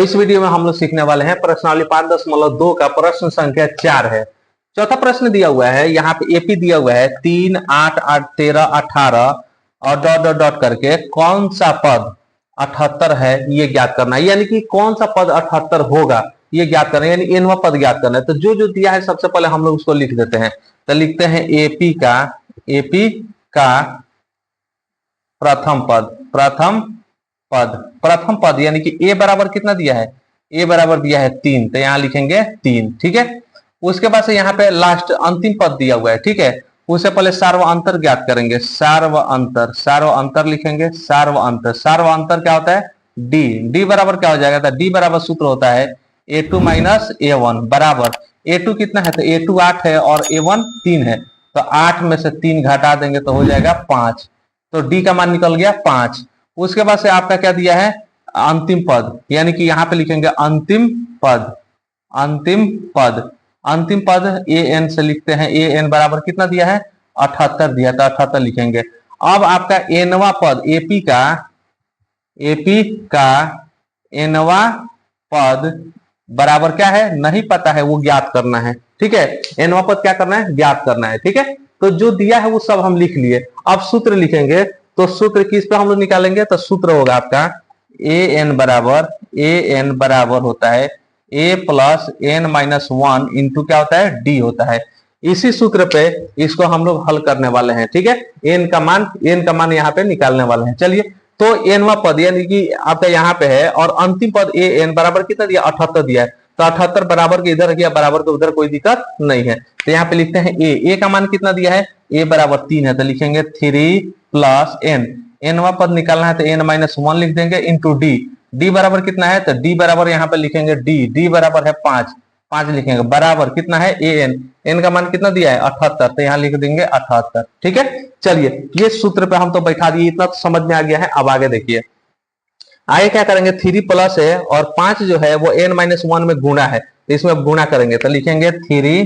इस वीडियो में हम लोग सीखने वाले हैं प्रश्नावली 5.2 का प्रश्न संख्या 4 है। चौथा प्रश्न दिया हुआ है, यहाँ पे एपी दिया हुआ है 3, 8, 8, 13, 18 और डॉट डॉट डॉट करके कौन सा पद 78 है ये ज्ञात करना है, यानी कि कौन सा पद 78 होगा ये ज्ञात करना है, यानी एनवा पद ज्ञात करना है। तो जो जो दिया है सबसे पहले हम लोग उसको लिख देते हैं। तो लिखते हैं एपी का प्रथम पद यानी कि ए बराबर कितना दिया है, ए बराबर दिया है 3, तो यहां लिखेंगे 3। ठीक है, उसके बाद से यहाँ पे लास्ट अंतिम पद दिया हुआ है। ठीक है, उससे पहले सार्व अंतर ज्ञात करेंगे। सार्व अंतर लिखेंगे। सार्व अंतर क्या होता है, डी बराबर क्या हो जाएगा, डी बराबर सूत्र होता है a2 माइनस a1 बराबर a2 कितना है, तो a2 8 है और a1 3 है, तो 8 में से 3 घटा देंगे तो हो जाएगा 5, तो डी का मान निकल गया 5। उसके बाद से आपका क्या दिया है, अंतिम पद, यानी कि यहाँ पे लिखेंगे अंतिम पद ए एन से लिखते हैं। ए एन बराबर कितना दिया है, 78 दिया, तो 78 लिखेंगे। अब आपका एनवा पद एपी का एनवा पद बराबर क्या है, नहीं पता है, वो ज्ञात करना है। ठीक है, एनवा पद क्या करना है, ज्ञात करना है। ठीक है, तो जो दिया है वो सब हम लिख लिए। अब सूत्र लिखेंगे, तो सूत्र किस पे हम लोग निकालेंगे, तो सूत्र होगा आपका ए एन बराबर होता है ए प्लस एन माइनस 1 इंटू क्या होता है, डी होता है। इसी सूत्र पे इसको हम लोग हल करने वाले हैं। ठीक है, एन का मान यहाँ पे निकालने वाले हैं। चलिए, तो एनवा पद यानी कि आपका यहाँ पे है और अंतिम पद ए एन बराबर कितना दिया, 78 दिया है, तो 78 बराबर के इधर किया, बराबर के उधर, कोई दिक्कत नहीं है। तो यहाँ पे लिखते हैं ए का मान कितना दिया है, ए बराबर 3 है, तो लिखेंगे 3 प्लस एन, एनवा पद निकालना है तो एन माइनस 1 लिख देंगे इंटू डी बराबर कितना है, तो डी बराबर यहाँ पे लिखेंगे डी बराबर है 5 लिखेंगे, बराबर कितना है ए एन का मान कितना दिया है 78, तो यहाँ लिख देंगे 78। ठीक है, चलिए ये सूत्र पे हम तो बैठा दिए, इतना तो समझ में आ गया है। अब आगे देखिए, आगे क्या करेंगे, 3 प्लस है और 5 जो है वो n माइनस 1 में गुणा है, तो इसमें गुणा करेंगे, तो लिखेंगे 3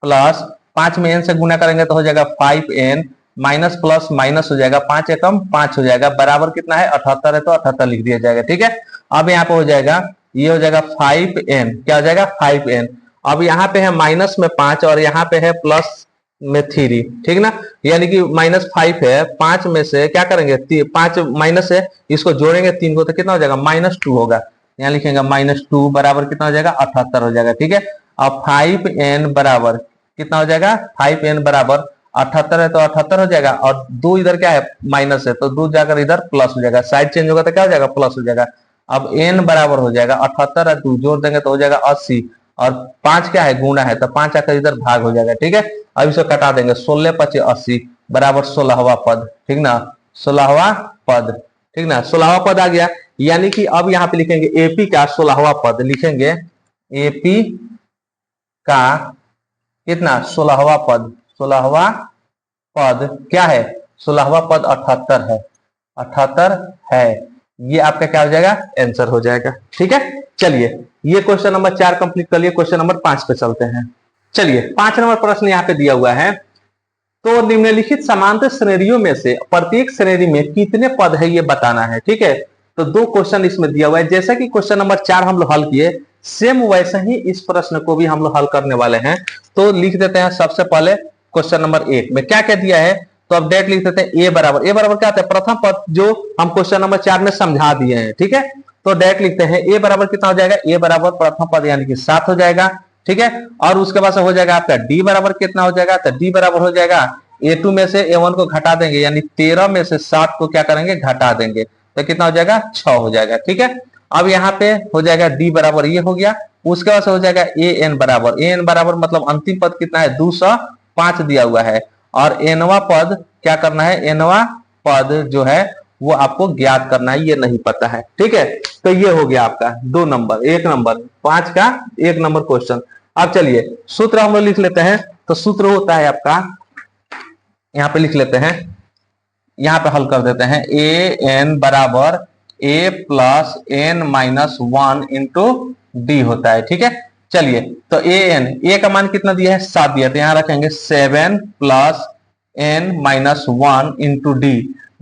प्लस 5 में n से गुणा करेंगे तो हो जाएगा 5n माइनस प्लस माइनस हो जाएगा, 5 एकम 5 हो जाएगा, बराबर कितना है 78 है, तो 78 लिख दिया जाएगा। ठीक है, अब यहाँ पे हो जाएगा, ये हो जाएगा 5n, क्या हो जाएगा 5n। अब यहाँ पे है माइनस में 5 और यहाँ पे है प्लस में 3, ठीक ना, यानी कि -5 है, 5 में से क्या करेंगे, 5 माइनस है, इसको जोड़ेंगे 3 को, तो कितना हो जाएगा -2 होगा, यहाँ लिखेंगे -2 बराबर कितना हो जाएगा 78 हो जाएगा। ठीक है, अब 5n बराबर कितना हो जाएगा, 5n बराबर 78 है, तो 78 हो जाएगा, और 2 इधर क्या है माइनस है, तो 2 जाकर इधर प्लस हो जाएगा, साइड चेंज होगा तो क्या हो जाएगा, प्लस हो जाएगा। अब n बराबर हो जाएगा 78 है, 2 जोड़ देंगे तो हो जाएगा 80, और 5 क्या है गुणा है, तो 5 आकर इधर भाग हो जाएगा। ठीक है, अब इसको कटा देंगे, 16 × 5 = 80 बराबर 16वां पद। ठीक ना, 16वां पद, ठीक ना, 16वां पद आ गया, यानी कि अब यहाँ पे लिखेंगे एपी का 16वां पद, लिखेंगे एपी का कितना 16वां पद, 16वां पद क्या है, 16वां पद 78 है, 78 है, ये आपका क्या हो जाएगा, आंसर हो जाएगा। ठीक है, चलिए ये क्वेश्चन नंबर 4 कंप्लीट कर लिए, क्वेश्चन नंबर 5 पे चलते हैं। चलिए 5 नंबर प्रश्न यहाँ पे दिया हुआ है, तो निम्नलिखित समांतर श्रेणियों में से प्रत्येक श्रेणी में कितने पद है ये बताना है। ठीक है, तो 2 क्वेश्चन इसमें दिया हुआ है, जैसा कि क्वेश्चन नंबर 4 हम लोग हल किए, सेम वैसे ही इस प्रश्न को भी हम लोग हल करने वाले हैं। तो लिख देते हैं सबसे पहले क्वेश्चन नंबर 1 में क्या क्या दिया है, तो अब डायरेक्ट लिख देते हैं ए बराबर क्या होता है, प्रथम पद जो हम क्वेश्चन नंबर 4 में समझा दिए हैं। ठीक है, तो डायरेक्ट लिखते हैं ए बराबर कितना हो जाएगा, ए बराबर प्रथम पद यानी कि 7 हो जाएगा। ठीक है, और उसके बाद से हो जाएगा आपका डी बराबर कितना हो जाएगा, तो डी बराबर हो जाएगा a2 में से a1 को घटा देंगे, यानी 13 में से 7 को क्या करेंगे, घटा देंगे, तो कितना हो जाएगा 6 हो जाएगा। ठीक है, अब यहाँ पे हो जाएगा डी बराबर, ये हो गया, उसके बाद से हो जाएगा an बराबर मतलब अंतिम पद कितना है 205 दिया हुआ है, और एनवा पद क्या करना है, एनवा पद जो है वो आपको ज्ञात करना है, ये नहीं पता है। ठीक है, तो ये हो गया आपका 2 नंबर, 1 नंबर 5 का 1 नंबर क्वेश्चन। अब चलिए सूत्र हम लोग लिख लेते हैं, तो सूत्र होता है आपका, यहाँ पे लिख लेते हैं, यहाँ पे हल कर देते हैं, ए एन बराबर A plus N minus 1 into D होता है। ठीक है, चलिए तो ए का मान कितना दिया है 7 दिया, तो यहाँ रखेंगे 7 plus N minus 1 into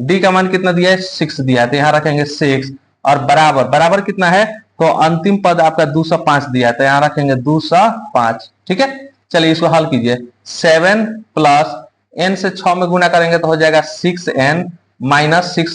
D का मान कितना दिया है 6 दिया है, तो यहाँ रखेंगे 6, और बराबर कितना है तो अंतिम पद आपका 205 दिया है, तो यहां रखेंगे 205। ठीक है, चलिए इसको हल कीजिए। 7 प्लस n से 6 में गुना करेंगे तो हो जाएगा 6n माइनस 6,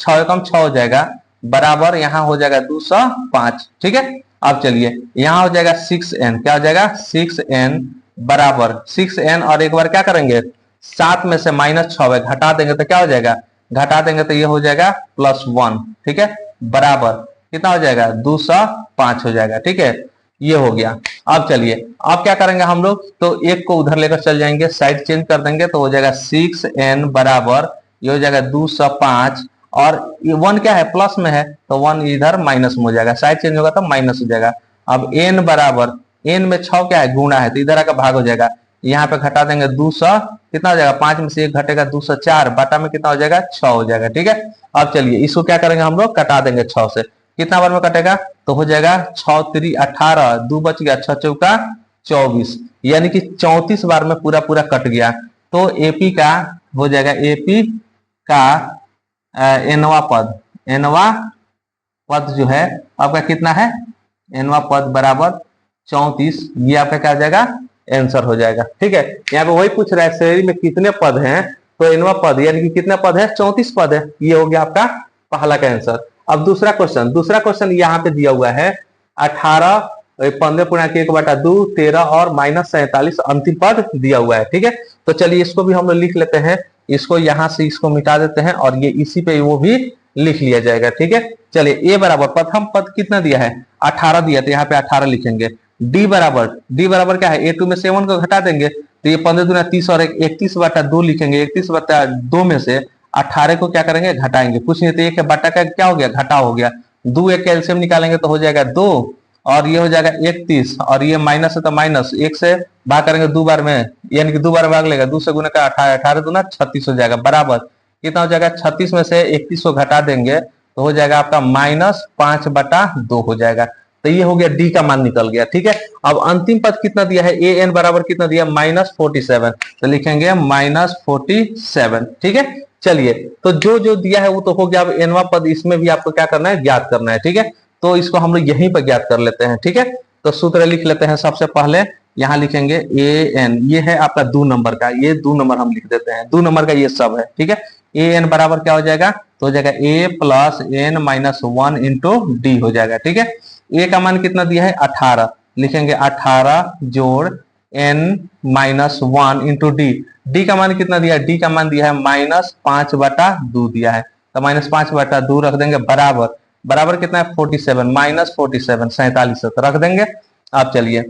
6 कम 6 हो जाएगा, बराबर यहाँ हो जाएगा 205। ठीक है, अब चलिए यहाँ हो जाएगा 6n, क्या हो जाएगा 6n बराबर 6n, और एक बार क्या करेंगे 7 में से -6 घटा देंगे तो क्या हो जाएगा, घटा देंगे तो ये हो जाएगा +1। ठीक है, बराबर कितना हो जाएगा 205 हो जाएगा। ठीक है, ये हो गया। अब चलिए अब क्या करेंगे हम लोग, तो एक को उधर लेकर चल जाएंगे, साइड चेंज कर देंगे तो हो जाएगा 6n बराबर ये हो जाएगा 205, और 1 क्या है प्लस में है तो 1 इधर माइनस में हो जाएगा, साइड चेंज होगा तो माइनस हो जाएगा। अब n बराबर n में 6 क्या है गुणा है, तो इधर आकर भाग हो जाएगा, यहाँ पे घटा देंगे 200, कितना हो जाएगा 5 में से 1 घटेगा 204, बटा में कितना हो जाएगा 6 हो जाएगा। ठीक है, अब चलिए इसको क्या करेंगे हम लोग, कटा देंगे 6 से, कितना बार में कटेगा तो हो जाएगा 6 3 18, 2 बच गया, 6 चौका 24, यानी कि 34 बार में पूरा पूरा कट गया। तो एपी का हो जाएगा, एपी का एनवा पद जो है आपका कितना है, एनवा पद बराबर 34, ये आपका क्या हो जाएगा आंसर हो जाएगा। ठीक है, यहाँ पे वही पूछ रहा है श्रेणी में कितने पद हैं, तो एनवा पद यानी कि कितने पद है 34 पद है, ये हो गया आपका पहला का आंसर। अब दूसरा क्वेश्चन यहाँ पे दिया हुआ है 18, 15/1/2, 13 और -47 अंतिम पद दिया हुआ है। ठीक है, तो चलिए इसको भी हम लोग लिख लेते हैं, इसको यहाँ से इसको मिटा देते हैं और ये इसी पे वो भी लिख लिया जाएगा। ठीक है, चलिए ए बराबर प्रथम पद कितना दिया है 18 दिया, तो यहाँ पे 18 लिखेंगे। डी बराबर क्या है, A2 में 7 को घटा देंगे तो ये 15 दूना 30 और 31/2 लिखेंगे, 31/2 में से 18 को क्या करेंगे घटाएंगे, कुछ नहीं तो एक बटा का क्या हो गया घटा हो गया, 2 एक कैल्शियम निकालेंगे तो हो जाएगा 2, और ये हो जाएगा 31, और ये माइनस है तो माइनस 1 से भाग करेंगे 2 बार में, यानी कि 2 बार भाग लेगा, 2 से गुना का 18 दूना 36 हो जाएगा, बराबर कितना हो जाएगा 36 में से 31 को घटा देंगे तो हो जाएगा आपका -5/2 हो जाएगा। तो ये हो गया डी का मान निकल गया। ठीक है, अब अंतिम पद कितना दिया है, ए एन बराबर कितना दिया -47, तो लिखेंगे -47। ठीक है, चलिए तो जो जो दिया है वो तो हो गया। अब एनवा पद इसमें भी आपको क्या करना है ज्ञात करना है। ठीक है, तो इसको हम लोग यहीं पर ज्ञात कर लेते हैं। ठीक है, तो सूत्र लिख लेते हैं, सबसे पहले यहाँ लिखेंगे ए एन, ये है आपका 2 नंबर का, ये 2 नंबर हम लिख देते हैं, 2 नंबर का ये सब है। ठीक है, ए एन बराबर क्या हो जाएगा, तो हो जाएगा A plus N minus 1 into D हो जाएगा। ठीक है, ए का मान कितना दिया है 18, लिखेंगे 18 जोड़ N minus 1 into D, D का मान कितना दिया है, डी का मान दिया है -5/2 दिया है, तो -5/2 रख देंगे, बराबर कितना है 47, -47 47 रख देंगे। अब चलिए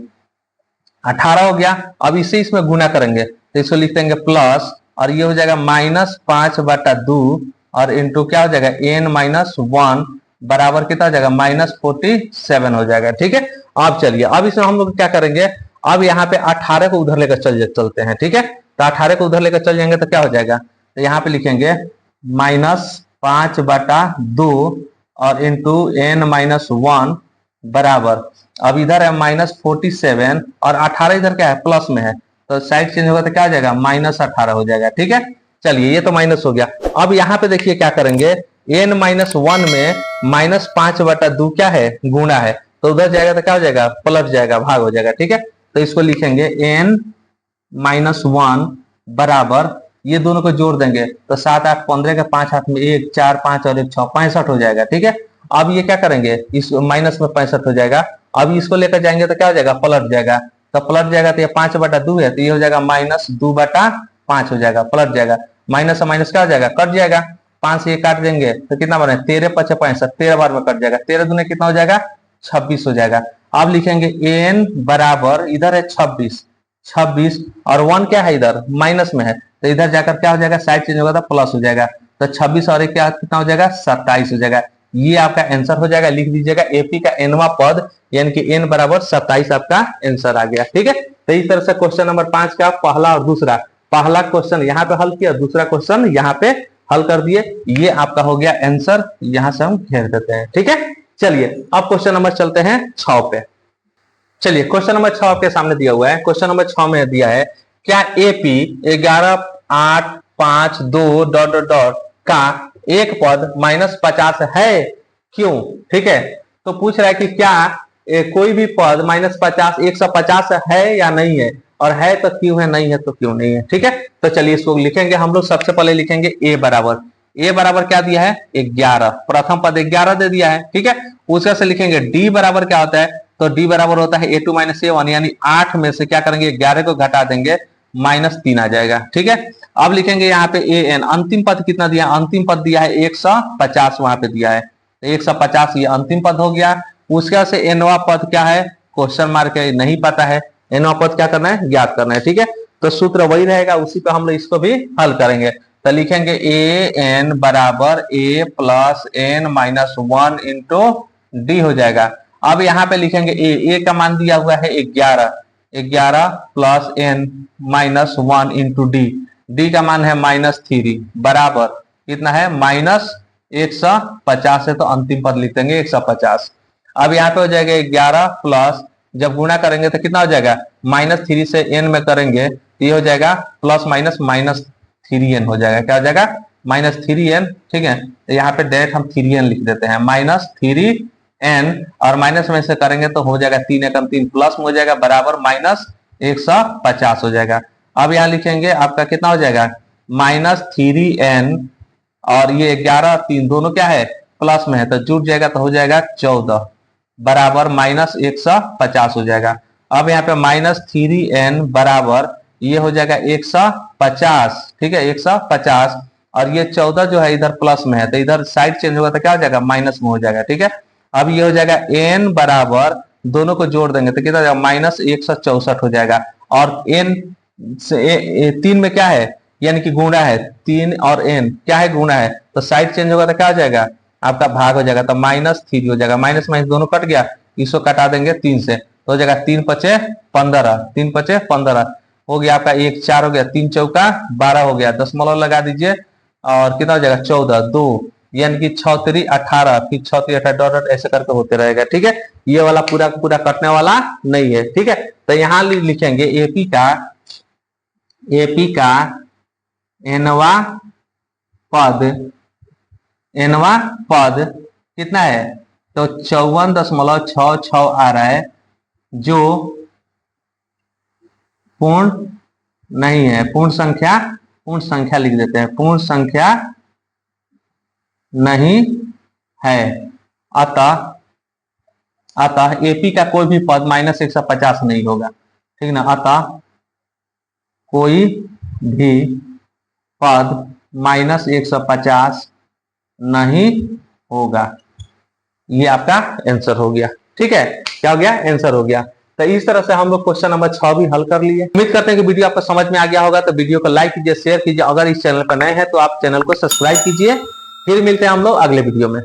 18 हो गया, अब इसे इसमें गुना करेंगे तो इसको लिख देंगे प्लस, और ये हो जाएगा -5/2 और इंटू क्या हो जाएगा n माइनस 1 बराबर कितना हो जाएगा -47 हो जाएगा। ठीक है, अब चलिए अब इसमें हम लोग क्या करेंगे, अब यहाँ पे 18 को उधर लेकर चलते हैं। ठीक है, तो 18 को उधर लेकर चल जाएंगे तो क्या हो जाएगा, तो यहाँ पे लिखेंगे -5/2 और इंटू n माइनस 1 बराबर, अब इधर है -47 और 18 इधर क्या है प्लस में है, तो साइड चेंज होगा तो क्या हो जाएगा -18 हो जाएगा। ठीक है, चलिए ये तो माइनस हो गया। अब यहाँ पे देखिए क्या करेंगे, n माइनस 1 में -5/2 क्या है गुणा है, तो उधर जाएगा तो क्या हो जाएगा पलट जाएगा, भाग हो जाएगा। ठीक है, तो इसको लिखेंगे n माइनस 1 बराबर, ये दोनों को जोड़ देंगे तो 7 8 15 के 5 हाथ में 1 4 5 और 1 6 65 हो जाएगा। ठीक है, अब ये क्या करेंगे इस माइनस में 65 हो जाएगा, अब इसको लेकर जाएंगे तो क्या हो जाएगा पलट जाएगा, तो पलट जाएगा तो ये 5/2 है, तो ये हो जाएगा -2/5 हो जाएगा, पलट जाएगा, माइनस से माइनस क्या हो जाएगा कट जाएगा, 5 से ये काट देंगे तो कितना बने 13 5 65, 13 बार में कट जाएगा, 13 दूने कितना हो जाएगा 26 हो जाएगा। अब लिखेंगे n बराबर, इधर है 26 और 1 क्या है इधर माइनस में है, तो इधर जाकर क्या हो जाएगा साइड चेंज होगा तो प्लस हो जाएगा, तो 26 और 1 क्या कितना हो जाएगा 27 हो जाएगा। ये आपका आंसर हो जाएगा, लिख दीजिएगा एपी का एनवा पद यानी कि n बराबर 27 आपका आंसर आ गया। ठीक है, तो इस तरह से क्वेश्चन नंबर 5 का पहला और दूसरा, पहला क्वेश्चन यहाँ पे हल किया, दूसरा क्वेश्चन यहाँ पे हल कर दिए, ये आपका हो गया आंसर, यहां से हम घेर देते हैं। ठीक है, चलिए अब क्वेश्चन नंबर चलते हैं 6 पे। चलिए क्वेश्चन नंबर 6 आपके सामने दिया हुआ है, क्वेश्चन नंबर 6 में दिया है क्या एपी 11 8 5 2 ... का एक पद -50 है, क्यों। ठीक है, तो पूछ रहा है कि क्या कोई भी पद -50 150 है या नहीं है, और है तो क्यों है, नहीं है तो क्यों नहीं है। ठीक है, तो चलिए इसको लिखेंगे हम लोग। सबसे पहले लिखेंगे ए बराबर क्या दिया है 11, प्रथम पद 11 दे दिया है। ठीक है, उसका से लिखेंगे डी बराबर क्या होता है, तो डी बराबर होता है a2 - a1, यानी 8 में से क्या करेंगे 11 को घटा देंगे, -3 आ जाएगा। ठीक है, अब लिखेंगे यहाँ पे ए एन, अंतिम पद कितना दिया, अंतिम पद दिया है 150, वहां पे दिया है 150, ये अंतिम पद हो गया। उसके से एनवा पद क्या है, क्वेश्चन मार्क है, नहीं पता है। एनवा पद क्या करना है, ज्ञात करना है। ठीक है, तो सूत्र वही रहेगा, उसी पे हम लोग इसको भी हल करेंगे। तो लिखेंगे ए एन बराबर a + n - 1 इंटू डी हो जाएगा। अब यहाँ पे लिखेंगे ए का मान दिया हुआ है 11 + n - 1 इंटू डी का मान है -3 बराबर कितना है -150 है, तो अंतिम पद लिख देंगे 150। अब यहाँ पे हो जाएगा 11 प्लस, जब गुणा करेंगे तो कितना हो जाएगा -3 से n में करेंगे, ये हो जाएगा +- -3n हो जाएगा। क्या हो जाएगा -3n। ठीक है, तो यहाँ पे डायरेक्ट हम 3n लिख देते हैं, -3n, और माइनस में से करेंगे तो हो जाएगा 3 एकम 3, प्लस में हो जाएगा बराबर -150 हो जाएगा। अब यहाँ लिखेंगे आपका कितना हो जाएगा -3n, और ये 11 3 दोनों क्या है प्लस में है, तो जुट जाएगा तो हो जाएगा 14 बराबर -150 हो जाएगा। अब यहाँ पे -3n बराबर ये हो जाएगा 150। ठीक है, 150, और ये 14 जो है इधर प्लस में है, तो इधर साइड चेंज होगा तो क्या हो जाएगा माइनस में हो जाएगा। ठीक है, अब ये हो जाएगा n बराबर, दोनों को जोड़ देंगे तो कितना हो जाएगा -164 हो जाएगा। और n से 3 में क्या है, यानी कि गुणा है, 3 और n क्या है गुणा है, तो साइड चेंज होगा तो क्या हो जाएगा आपका भाग हो जाएगा, तो -3 हो जाएगा। माइनस माइनस दोनों कट गया, इसको कटा देंगे 3 से, तो हो जाएगा 3 × 5 = 15, 3 × 5 = 15 हो गया आपका, 1 4 हो गया, 3 चौका 12 हो गया, दशमलव लगा दीजिए, और कितना हो जाएगा 14 2, यानी कि 6 3 18, फिर 6 3 18 डॉट ऐसे करके होते रहेगा। ठीक है, ये वाला पूरा पूरा कटने वाला नहीं है। ठीक है, तो यहाँ लिखेंगे एपी का एनवा पद कितना है, तो 54.66 आ रहा है, जो पूर्ण नहीं है, पूर्ण संख्या लिख देते हैं, पूर्ण संख्या नहीं है। अतः एपी का कोई भी पद -150 नहीं होगा। ठीक ना, अतः कोई भी पद -150 नहीं होगा। ये आपका आंसर हो गया। ठीक है, क्या हो गया, आंसर हो गया। तो इस तरह से हम लोग क्वेश्चन नंबर 6 भी हल कर लिए। उम्मीद करते हैं कि वीडियो आपको समझ में आ गया होगा। तो वीडियो को लाइक कीजिए, शेयर कीजिए, अगर इस चैनल पर नए हैं तो आप चैनल को सब्सक्राइब कीजिए। फिर मिलते हैं हम लोग अगले वीडियो में।